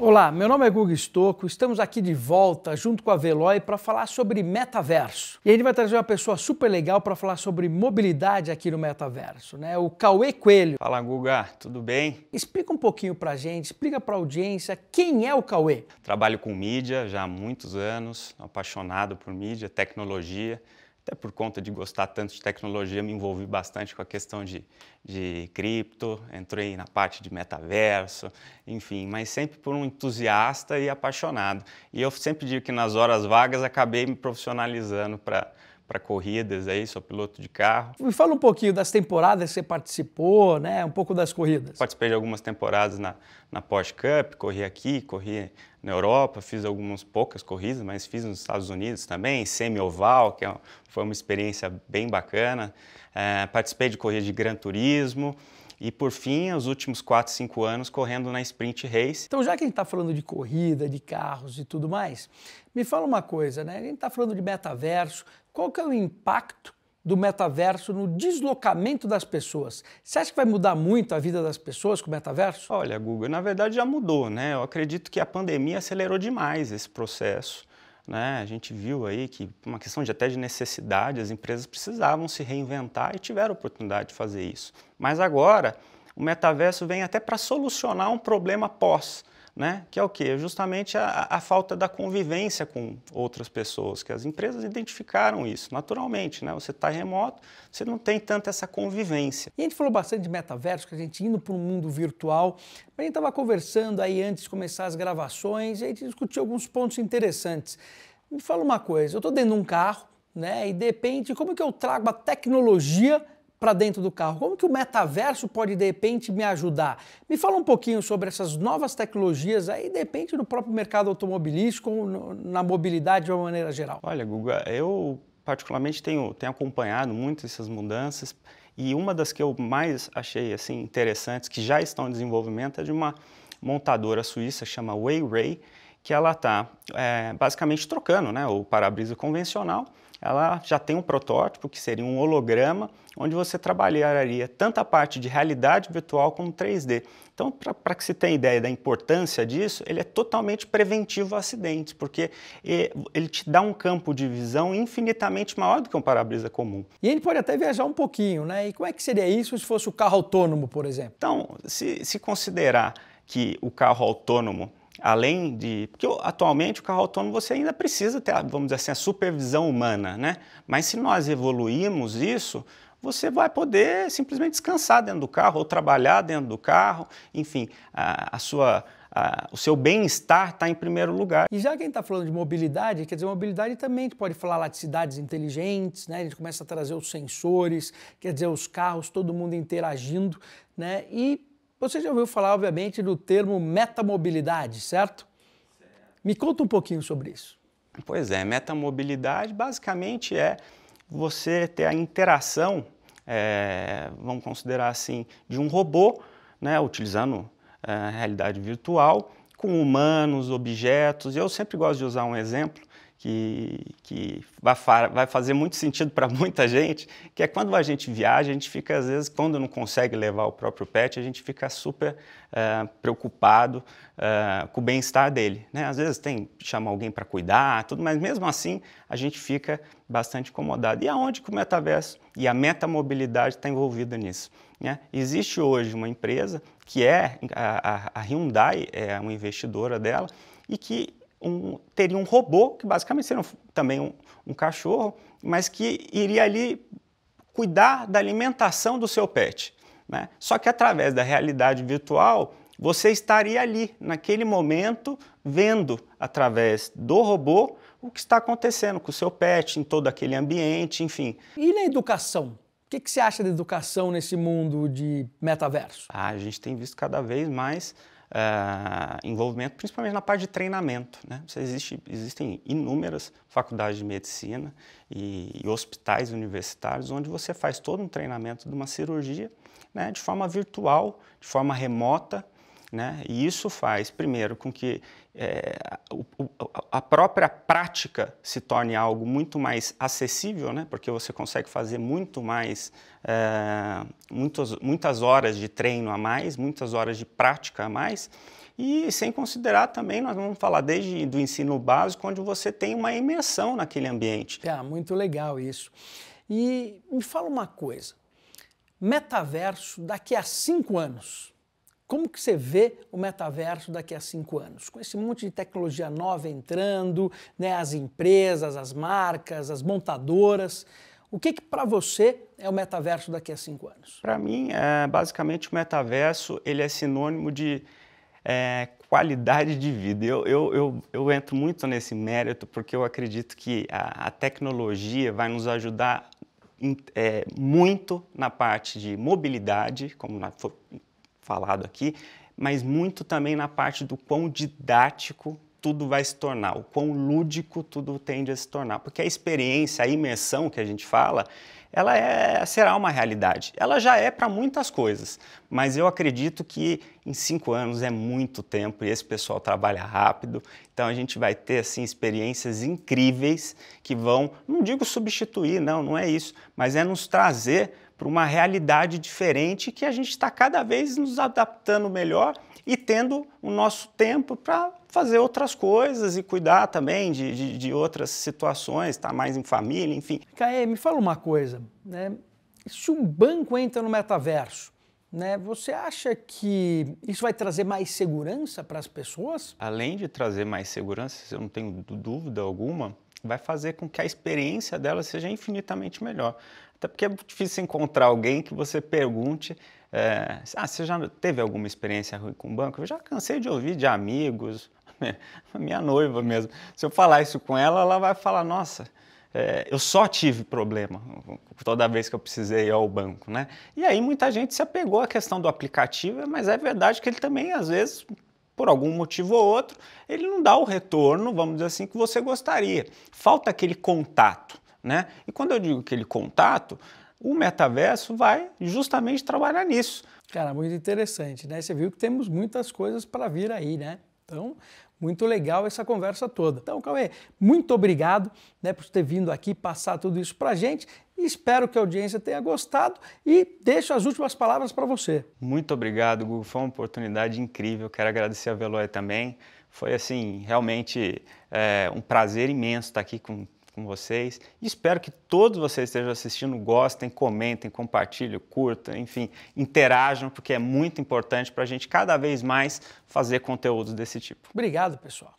Olá, meu nome é Guga Stocco, estamos aqui de volta junto com a Veloy para falar sobre metaverso. E a gente vai trazer uma pessoa super legal para falar sobre mobilidade aqui no metaverso, né? O Cauê Coelho. Fala, Guga, tudo bem? Explica um pouquinho para a gente, explica para a audiência quem é o Cauê. Trabalho com mídia já há muitos anos, apaixonado por mídia, tecnologia. Até por conta de gostar tanto de tecnologia, me envolvi bastante com a questão de cripto, entrei na parte de metaverso, enfim, mas sempre por um entusiasta e apaixonado. E eu sempre digo que nas horas vagas acabei me profissionalizando para corridas, aí sou piloto de carro. Me fala um pouquinho das temporadas que você participou, né? Um pouco das corridas. Participei de algumas temporadas na Porsche Cup, corri aqui, corri na Europa, fiz algumas poucas corridas, mas fiz nos Estados Unidos também, semi-oval, que foi uma experiência bem bacana. Participei de corrida de Gran Turismo e, por fim, os últimos 4, 5 anos correndo na Sprint Race. Então, já que a gente está falando de corrida, de carros e tudo mais, me fala uma coisa, né? A gente está falando de metaverso, qual que é o impacto do metaverso no deslocamento das pessoas? Você acha que vai mudar muito a vida das pessoas com o metaverso? Olha, Guga, na verdade já mudou, né? Eu acredito que a pandemia acelerou demais esse processo, né? A gente viu aí que, por uma questão até de necessidade, as empresas precisavam se reinventar e tiveram a oportunidade de fazer isso. Mas agora, o metaverso vem até para solucionar um problema pós, né? Que é o quê? Justamente a falta da convivência com outras pessoas, que as empresas identificaram isso naturalmente, né? Você está remoto, você não tem tanta essa convivência. E a gente falou bastante de metaverso, que a gente indo para um mundo virtual, mas a gente estava conversando aí antes de começar as gravações e a gente discutiu alguns pontos interessantes. Me fala uma coisa, eu estou dentro de um carro, né? E de repente, como que eu trago a tecnologia para dentro do carro? Como que o metaverso pode, de repente, me ajudar? Me fala um pouquinho sobre essas novas tecnologias aí, de repente, no próprio mercado automobilístico ou na mobilidade de uma maneira geral. Olha, Guga, eu particularmente tenho acompanhado muito essas mudanças e uma das que eu mais achei assim, interessantes, que já estão em desenvolvimento, é de uma montadora suíça, chama Weiray, que ela está basicamente trocando, né, o para-brisa convencional. Ela já tem um protótipo que seria um holograma, onde você trabalharia tanto a parte de realidade virtual como 3D. Então, para que você tenha ideia da importância disso, ele é totalmente preventivo a acidentes, porque ele te dá um campo de visão infinitamente maior do que um para-brisa comum. E a gente pode até viajar um pouquinho, né? E como é que seria isso se fosse o carro autônomo, por exemplo? Então, se considerar que o carro autônomo, além de... Porque atualmente o carro autônomo você ainda precisa ter, vamos dizer assim, a supervisão humana, né? Mas se nós evoluirmos isso, você vai poder simplesmente descansar dentro do carro ou trabalhar dentro do carro, enfim, o seu bem-estar está em primeiro lugar. E já que a gente está falando de mobilidade, quer dizer, mobilidade também a gente pode falar lá de cidades inteligentes, né? A gente começa a trazer os sensores, quer dizer, os carros, todo mundo interagindo, né? E você já ouviu falar, obviamente, do termo metamobilidade, certo? Me conta um pouquinho sobre isso. Pois é, metamobilidade basicamente é você ter a interação, vamos considerar assim, de um robô, né, utilizando a realidade virtual, com humanos, objetos. Eu sempre gosto de usar um exemplo que vai fazer muito sentido para muita gente, que é quando a gente viaja, a gente fica, às vezes, quando não consegue levar o próprio pet, a gente fica super preocupado com o bem-estar dele, né? Às vezes tem que chamar alguém para cuidar, tudo, mas mesmo assim a gente fica bastante incomodado. E aonde que o metaverso e a metamobilidade está envolvida nisso, né? Existe hoje uma empresa que é a Hyundai, é uma investidora dela, e que teria um robô, que basicamente seria também um cachorro, mas que iria ali cuidar da alimentação do seu pet, né? Só que através da realidade virtual, você estaria ali, naquele momento, vendo através do robô o que está acontecendo com o seu pet, em todo aquele ambiente, enfim. E na educação? O que você acha da educação nesse mundo de metaverso? A gente tem visto cada vez mais envolvimento, principalmente na parte de treinamento, né? Existem inúmeras faculdades de medicina e hospitais universitários onde você faz todo um treinamento de uma cirurgia, né, de forma virtual, de forma remota, né? E isso faz, primeiro, com que a própria prática se torne algo muito mais acessível, né? Porque você consegue fazer muito mais, muitas horas de treino a mais, muitas horas de prática a mais, E sem considerar também, nós vamos falar desde do ensino básico, onde você tem uma imersão naquele ambiente. Muito legal isso. E me fala uma coisa, metaverso daqui a 5 anos, como que você vê o metaverso daqui a 5 anos? Com esse monte de tecnologia nova entrando, né, as empresas, as marcas, as montadoras, o que para você é o metaverso daqui a 5 anos? Para mim, basicamente o metaverso ele é sinônimo de qualidade de vida. Eu entro muito nesse mérito porque eu acredito que a tecnologia vai nos ajudar muito na parte de mobilidade, como foi falado aqui, mas muito também na parte do quão didático tudo vai se tornar, o quão lúdico tudo tende a se tornar, porque a experiência, a imersão que a gente fala, ela será uma realidade. Ela já é para muitas coisas, mas eu acredito que em 5 anos é muito tempo e esse pessoal trabalha rápido, então a gente vai ter assim, experiências incríveis que vão, não digo substituir, não é isso, mas é nos trazer para uma realidade diferente que a gente está cada vez nos adaptando melhor e tendo o nosso tempo para fazer outras coisas e cuidar também de outras situações, estar mais em família, enfim. Caê, me fala uma coisa, né? Se um banco entra no metaverso, né, você acha que isso vai trazer mais segurança para as pessoas? Além de trazer mais segurança, eu não tenho dúvida alguma, vai fazer com que a experiência dela seja infinitamente melhor. Até porque é difícil encontrar alguém que você pergunte, você já teve alguma experiência ruim com o banco? Eu já cansei de ouvir de amigos, minha noiva mesmo. Se eu falar isso com ela, ela vai falar, nossa, eu só tive problema toda vez que eu precisei ir ao banco, né? E aí muita gente se apegou à questão do aplicativo, mas é verdade que ele também, às vezes, por algum motivo ou outro, ele não dá o retorno, vamos dizer assim, que você gostaria. Falta aquele contato, né? E quando eu digo aquele contato, o metaverso vai justamente trabalhar nisso. Cara, muito interessante, né? Você viu que temos muitas coisas para vir aí, né? Então, muito legal essa conversa toda. Então, Cauê, muito obrigado, né, por ter vindo aqui passar tudo isso para a gente. Espero que a audiência tenha gostado e deixo as últimas palavras para você. Muito obrigado, Google. Foi uma oportunidade incrível. Quero agradecer a Veloy também. Foi, assim, realmente um prazer imenso estar aqui com vocês. Espero que todos vocês estejam assistindo, gostem, comentem, compartilhem, curtam, enfim, interajam, porque é muito importante para a gente cada vez mais fazer conteúdos desse tipo. Obrigado, pessoal.